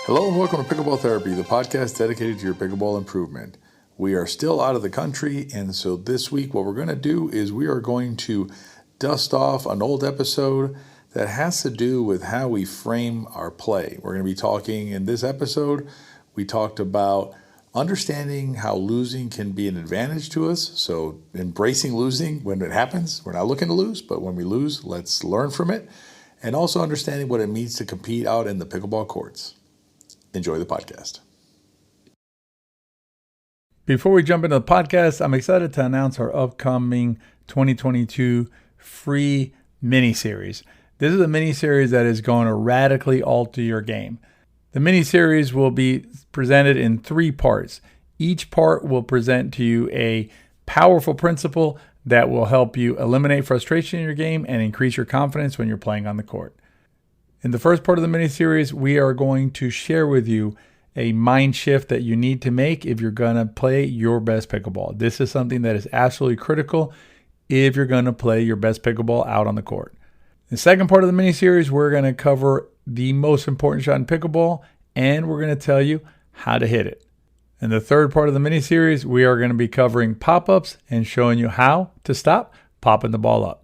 Hello and welcome to Pickleball Therapy, the podcast dedicated to your pickleball improvement. We are still out of the country, and so this week what we're going to do is we are going to dust off an old episode that has to do with how we frame our play. We're going to be talking in this episode, we talked about understanding how losing can be an advantage to us, so embracing losing when it happens. We're not looking to lose, but when we lose, let's learn from it, and also understanding what it means to compete out in the pickleball courts. Enjoy the podcast. Before we jump into the podcast, I'm excited to announce our upcoming 2022 free mini-series. This is a mini-series that is going to radically alter your game. The mini-series will be presented in 3 parts. Each part will present to you a powerful principle that will help you eliminate frustration in your game and increase your confidence when you're playing on the court. In the first part of the mini-series, we are going to share with you a mind shift that you need to make if you're going to play your best pickleball. This is something that is absolutely critical if you're going to play your best pickleball out on the court. The second part of the mini-series, we're going to cover the most important shot in pickleball, and we're going to tell you how to hit it. In the third part of the mini-series, we are going to be covering pop-ups and showing you how to stop popping the ball up.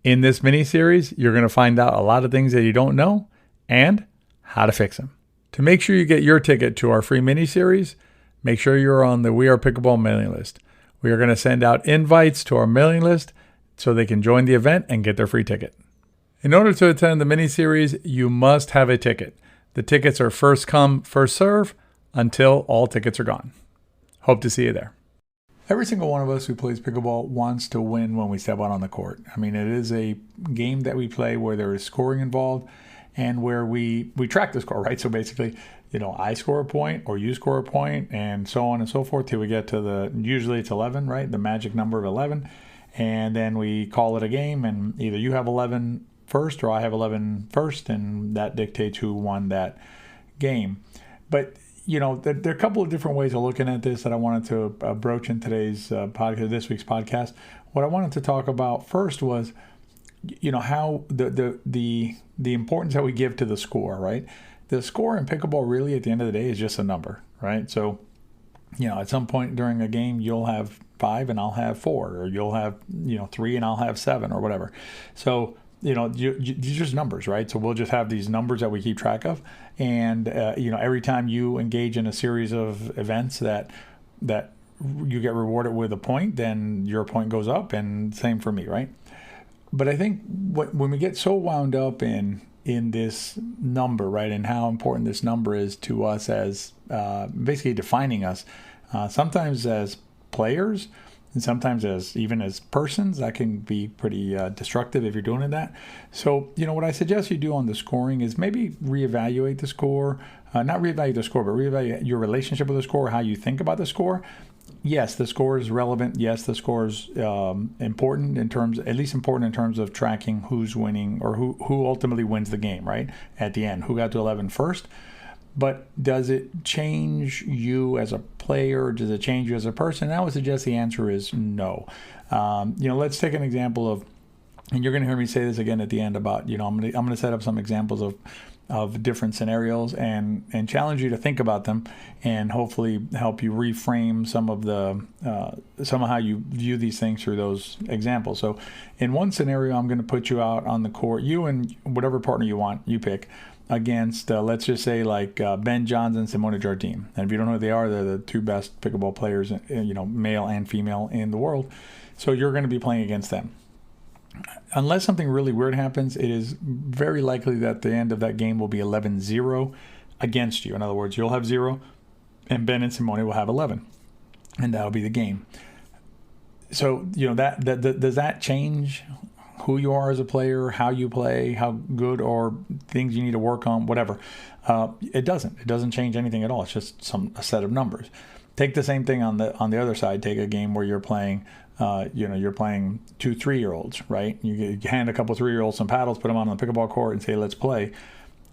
In this mini-series, you're going to find out a lot of things that you don't know and how to fix them. To make sure you get your ticket to our free mini-series, make sure you're on the We Are Pickleball mailing list. We are going to send out invites to our mailing list so they can join the event and get their free ticket. In order to attend the mini-series, you must have a ticket. The tickets are first come, first serve until all tickets are gone. Hope to see you there. Every single one of us who plays pickleball wants to win when we step out on the court. I mean, it is a game that we play where there is scoring involved and where we track the score, right? So basically, I score a point or you score a point and so on and so forth till we get to usually it's 11, right? The magic number of 11. And then we call it a game, and either you have 11 first or I have 11 first, and that dictates who won that game. But there are a couple of different ways of looking at this that I wanted to broach in today's podcast, this week's podcast. What I wanted to talk about first was, how the importance that we give to the score, right? The score in pickleball really at the end of the day is just a number, right? So, at some point during a game, you'll have 5 and I'll have 4, or you'll have, 3 and I'll have 7 or whatever. So, these are just numbers, right? So we'll just have these numbers that we keep track of. And, every time you engage in a series of events that you get rewarded with a point, then your point goes up, and same for me, right? But I think when we get so wound up in this number, right, and how important this number is to us as basically defining us, sometimes as players, and sometimes even as persons, that can be pretty destructive if you're doing that. So, what I suggest you do on the scoring is maybe reevaluate the score. Not reevaluate the score, but reevaluate your relationship with the score, how you think about the score. Yes, the score is relevant. Yes, the score is important in terms of tracking who's winning or who ultimately wins the game, right? At the end, who got to 11 first. But does it change you as a player? Does it change you as a person? And I would suggest the answer is no. Let's take an example of, and you're going to hear me say this again at the end about, I'm going to set up some examples of different scenarios and challenge you to think about them and hopefully help you reframe some of how you view these things through those examples. So in one scenario, I'm going to put you out on the court, you and whatever partner you want, you pick, against, let's just say like Ben Johns and Simona Jardim. And if you don't know who they are, they're the 2 best pickleball players, male and female in the world. So you're going to be playing against them. Unless something really weird happens, it is very likely that the end of that game will be 11-0 against you. In other words, you'll have 0 and Ben and Simona will have 11. And that'll be the game. So, that does that change who you are as a player, how you play, how good or things you need to work on, whatever? It doesn't. It doesn't change anything at all. It's just a set of numbers. Take the same thing on the other side. Take a game where you're playing, you're playing 2 3-year-olds, right? You hand a couple 3-year-olds some paddles, put them on the pickleball court, and say, "Let's play."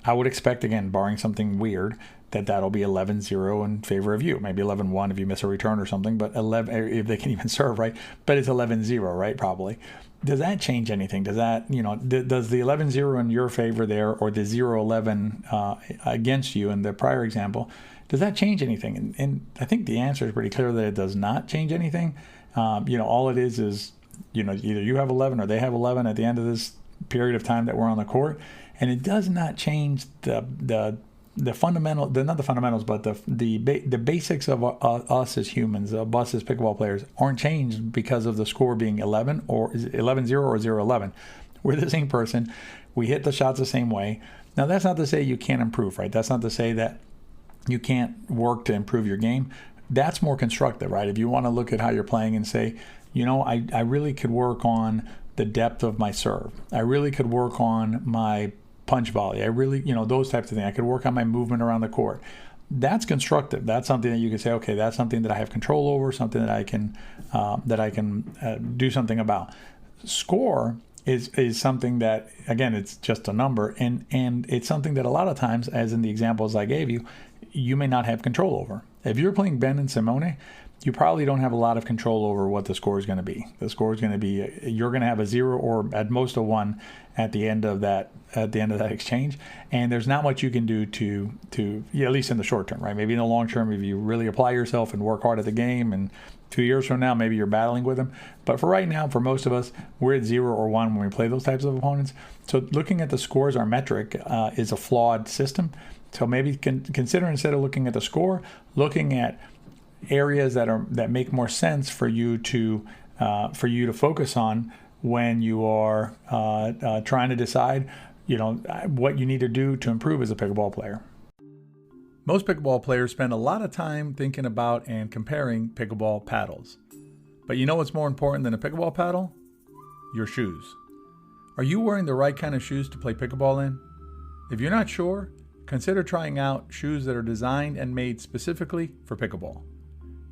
I would expect, again, barring something weird, that'll be 11-0 in favor of you. Maybe 11-1 if you miss a return or something, but 11 if they can even serve, right? But it's 11-0, right? Probably. Does that change anything? Does that, does the 11-0 in your favor there, or the 0-11 against you in the prior example, does that change anything? And I think the answer is pretty clear that it does not change anything. All it is, either you have 11 or they have 11 at the end of this period of time that we're on the court, and it does not change the fundamental, not the fundamentals, but the basics of us as humans, of us as pickleball players, aren't changed because of the score being 11 or 11-0 or 0-11. We're the same person. We hit the shots the same way. Now, that's not to say you can't improve, right? That's not to say that you can't work to improve your game. That's more constructive, right? If you want to look at how you're playing and say, I really could work on the depth of my serve. I really could work on my punch volley. I really, those types of things. I could work on my movement around the court. That's constructive. That's something that you can say, okay, that's something that I have control over, something that I can do something about. Score is something that, again, it's just a number, and it's something that a lot of times, as in the examples I gave you, you may not have control over. If you're playing Ben and Simone, you probably don't have a lot of control over what the score is going to be. The score is going to be, you're going to have a 0 or at most a 1 at the end of that exchange, and there's not much you can do to at least in the short term, right? Maybe in the long term, if you really apply yourself and work hard at the game, and 2 years from now, maybe you're battling with them. But for right now, for most of us, we're at 0 or 1 when we play those types of opponents. So looking at the score as our metric is a flawed system. So maybe consider, instead of looking at the score, looking at areas that make more sense for you to focus on when you are trying to decide what you need to do to improve as a pickleball player. Most pickleball players spend a lot of time thinking about and comparing pickleball paddles. But you know what's more important than a pickleball paddle? Your shoes. Are you wearing the right kind of shoes to play pickleball in? If you're not sure, consider trying out shoes that are designed and made specifically for pickleball.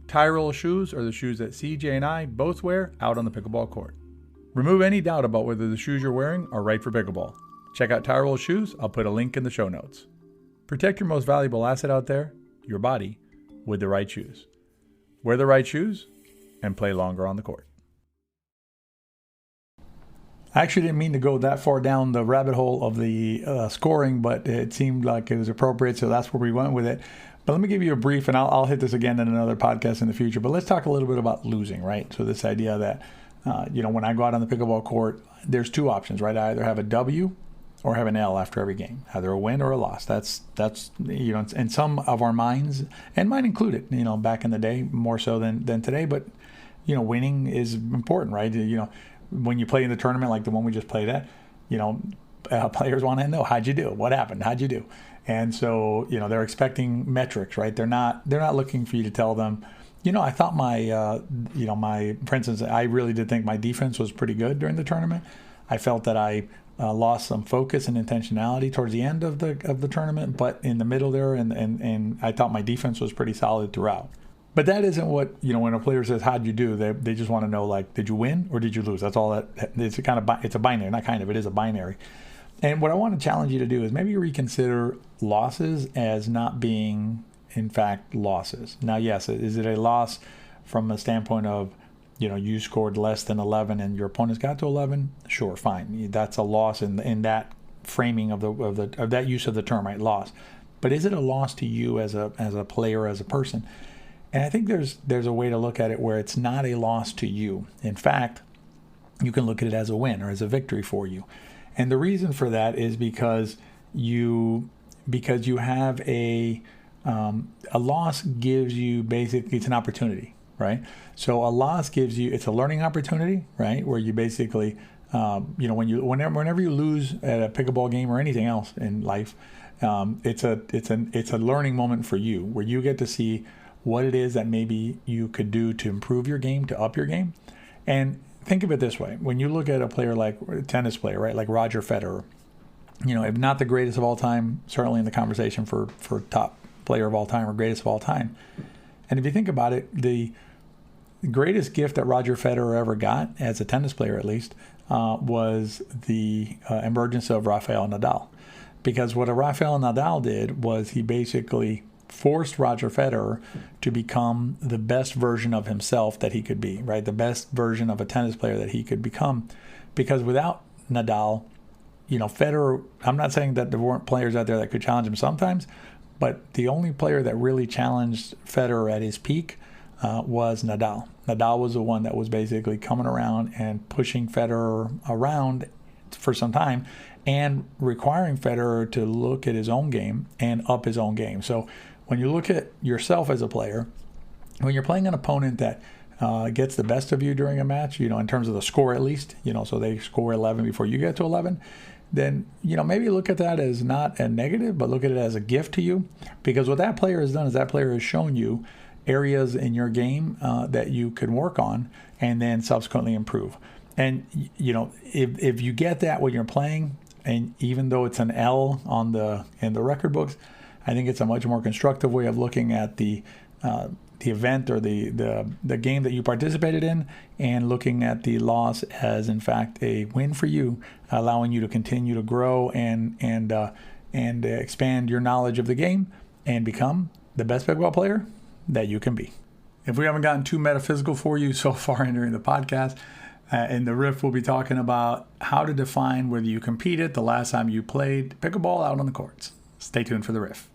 Tie roll shoes are the shoes that CJ and I both wear out on the pickleball court. Remove any doubt about whether the shoes you're wearing are right for pickleball. Check out Tie roll shoes. I'll put a link in the show notes. Protect your most valuable asset out there, your body, with the right shoes. Wear the right shoes and play longer on the court. I actually didn't mean to go that far down the rabbit hole of the scoring, but it seemed like it was appropriate, so that's where we went with it. But let me give you a brief, and I'll hit this again in another podcast in the future. But let's talk a little bit about losing, right? So this idea that, when I go out on the pickleball court, there's two options, right? I either have a W or have an L after every game, either a win or a loss. That's in some of our minds, and mine included, back in the day, more so than today. But, winning is important, right? When you play in the tournament like the one we just played at, players want to know, how'd you do? What happened? How'd you do? And so, they're expecting metrics, right? They're not looking for you to tell them, I thought for instance, I really did think my defense was pretty good during the tournament. I felt that I lost some focus and intentionality towards the end of the tournament, but in the middle there, and I thought my defense was pretty solid throughout. But that isn't what, when a player says, how'd you do? They just want to know, like, did you win or did you lose? That's all it's a binary, not kind of, it is a binary. And what I want to challenge you to do is maybe reconsider losses as not being, in fact, losses. Now, yes, is it a loss from a standpoint of, you scored less than 11 and your opponents got to 11? Sure, fine. That's a loss in that framing of that use of the term, right? Loss. But is it a loss to you as a player, as a person? And I think there's a way to look at it where it's not a loss to you. In fact, you can look at it as a win or as a victory for you. And the reason for that is because you have a loss gives you basically, it's an opportunity, right? So a loss gives you, it's a learning opportunity, right? Where you basically, whenever you lose at a pickleball game or anything else in life, it's a learning moment for you where you get to see what it is that maybe you could do to improve your game, to up your game. And think of it this way. When you look at a player like a tennis player, right, like Roger Federer, if not the greatest of all time, certainly in the conversation for top player of all time or greatest of all time. And if you think about it, the greatest gift that Roger Federer ever got, as a tennis player at least, was the emergence of Rafael Nadal. Because what Rafael Nadal did was he basically forced Roger Federer to become the best version of himself that he could be, right? The best version of a tennis player that he could become. Because without Nadal, Federer, I'm not saying that there weren't players out there that could challenge him sometimes, but the only player that really challenged Federer at his peak was Nadal. Nadal was the one that was basically coming around and pushing Federer around for some time and requiring Federer to look at his own game and up his own game. So when you look at yourself as a player, when you're playing an opponent that gets the best of you during a match, in terms of the score at least, so they score 11 before you get to 11, then, maybe look at that as not a negative, but look at it as a gift to you. Because what that player has done is that player has shown you areas in your game that you can work on and then subsequently improve. And, if you get that when you're playing, and even though it's an L in the record books, I think it's a much more constructive way of looking at the event or the game that you participated in, and looking at the loss as in fact a win for you, allowing you to continue to grow and expand your knowledge of the game and become the best pickleball player that you can be. If we haven't gotten too metaphysical for you so far during the podcast, in the riff, we'll be talking about how to define whether you competed the last time you played pickleball out on the courts. Stay tuned for the riff.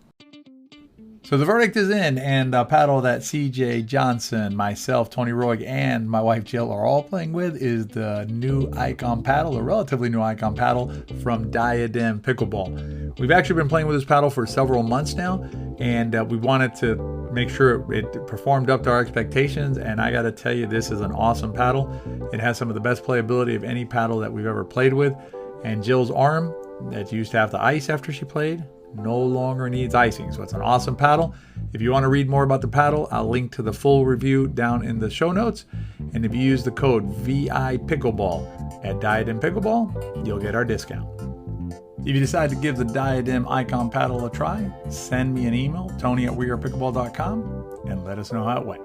So the verdict is in, and the paddle that CJ Johnson, myself, Tony Roig, and my wife Jill are all playing with is the new Icon paddle, a relatively new Icon paddle from Diadem Pickleball. We've actually been playing with this paddle for several months now, and we wanted to make sure it performed up to our expectations, and I got to tell you, this is an awesome paddle. It has some of the best playability of any paddle that we've ever played with, and Jill's arm that used to have the ice after she played no longer needs icing. So it's an awesome paddle. If you want to read more about the paddle, I'll link to the full review down in the show notes. And if you use the code VI Pickleball at Diadem Pickleball, you'll get our discount. If you decide to give the Diadem Icon paddle a try, send me an email, tony@wearepickleball.com, and let us know how it went.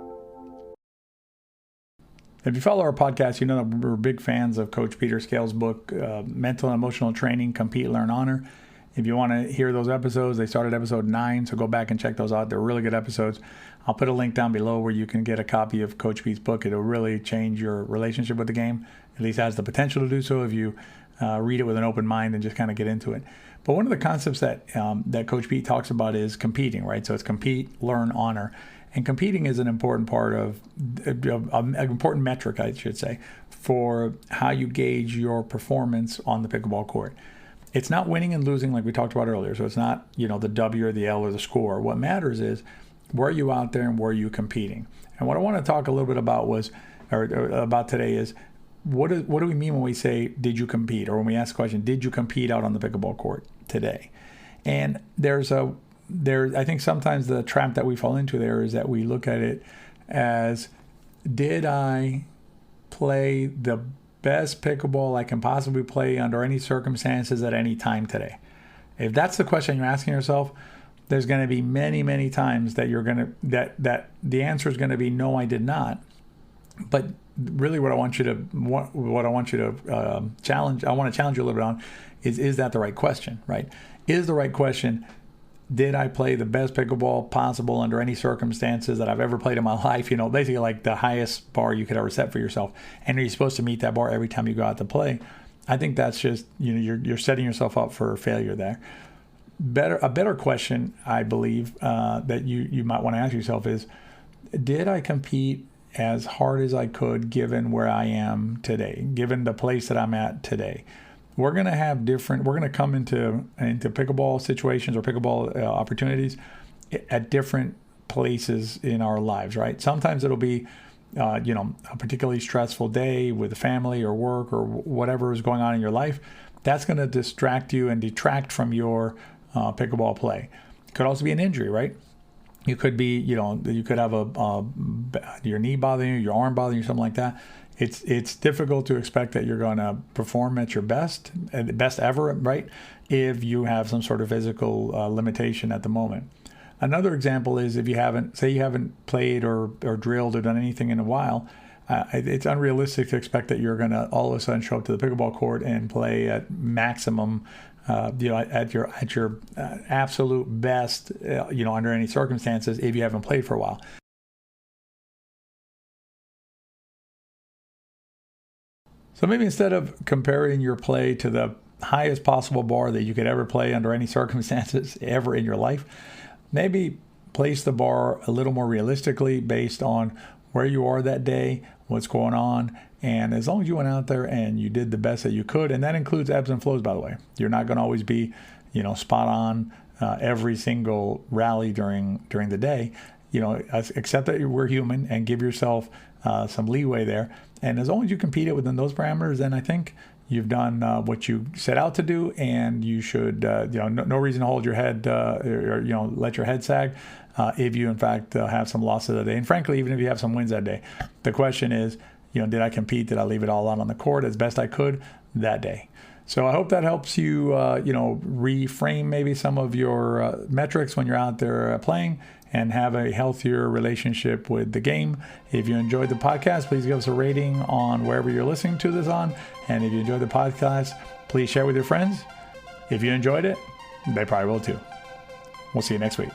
If you follow our podcast, you know that we're big fans of Coach Peter Scale's book, Mental and Emotional Training, Compete, Learn, Honor. If you want to hear those episodes, they started episode 9, so go back and check those out. They're really good episodes. I'll put a link down below where you can get a copy of Coach Pete's book. It'll really change your relationship with the game. At least has the potential to do so if you read it with an open mind and just kind of get into it. But one of the concepts that Coach Pete talks about is competing, right? So it's compete, learn, honor. And competing is an important part of an important metric, I should say, for how you gauge your performance on the pickleball court. It's not winning and losing like we talked about earlier. So it's not, the W or the L or the score. What matters is where are you out there and where are you competing? And what I want to talk a little bit about about today is what do we mean when we say, did you compete? Or when we ask the question, did you compete out on the pickleball court today? And I think sometimes the trap that we fall into there is that we look at it as, did I play the best pickleball I can possibly play under any circumstances at any time today? If that's the question you're asking yourself, there's going to be many, many times that that the answer is going to be no, I did not. But really, what I want you to challenge, I want to challenge you a little bit on, is that the right question, right? Is the right question, did I play the best pickleball possible under any circumstances that I've ever played in my life? Basically like the highest bar you could ever set for yourself. And are you supposed to meet that bar every time you go out to play? I think that's just, you're setting yourself up for failure there. A better question, I believe, that you might want to ask yourself is, did I compete as hard as I could given where I am today, given the place that I'm at today? We're going to come into pickleball situations or pickleball opportunities at different places in our lives, right? Sometimes it'll be, a particularly stressful day with the family or work or whatever is going on in your life. That's going to distract you and detract from your pickleball play. It could also be an injury, right? You could be, you could have your knee bothering you, your arm bothering you, something like that. It's difficult to expect that you're going to perform at your best ever, right? If you have some sort of physical limitation at the moment. Another example is if you haven't played or drilled or done anything in a while, It's unrealistic to expect that you're going to all of a sudden show up to the pickleball court and play at maximum, at your absolute best, under any circumstances if you haven't played for a while. So maybe instead of comparing your play to the highest possible bar that you could ever play under any circumstances ever in your life, maybe place the bar a little more realistically based on where you are that day, what's going on, and as long as you went out there and you did the best that you could, and that includes ebbs and flows, by the way. You're not going to always be, spot on every single rally during the day. Accept that we're human and give yourself some leeway there. And as long as you compete it within those parameters, then I think you've done what you set out to do, and you should, no reason to hold your head or let your head sag if you, in fact, have some losses that day. And frankly, even if you have some wins that day, the question is, did I compete? Did I leave it all out on the court as best I could that day? So I hope that helps you, reframe maybe some of your metrics when you're out there playing, and have a healthier relationship with the game. If you enjoyed the podcast, please give us a rating on wherever you're listening to this on. And if you enjoyed the podcast, please share with your friends. If you enjoyed it, they probably will too. We'll see you next week.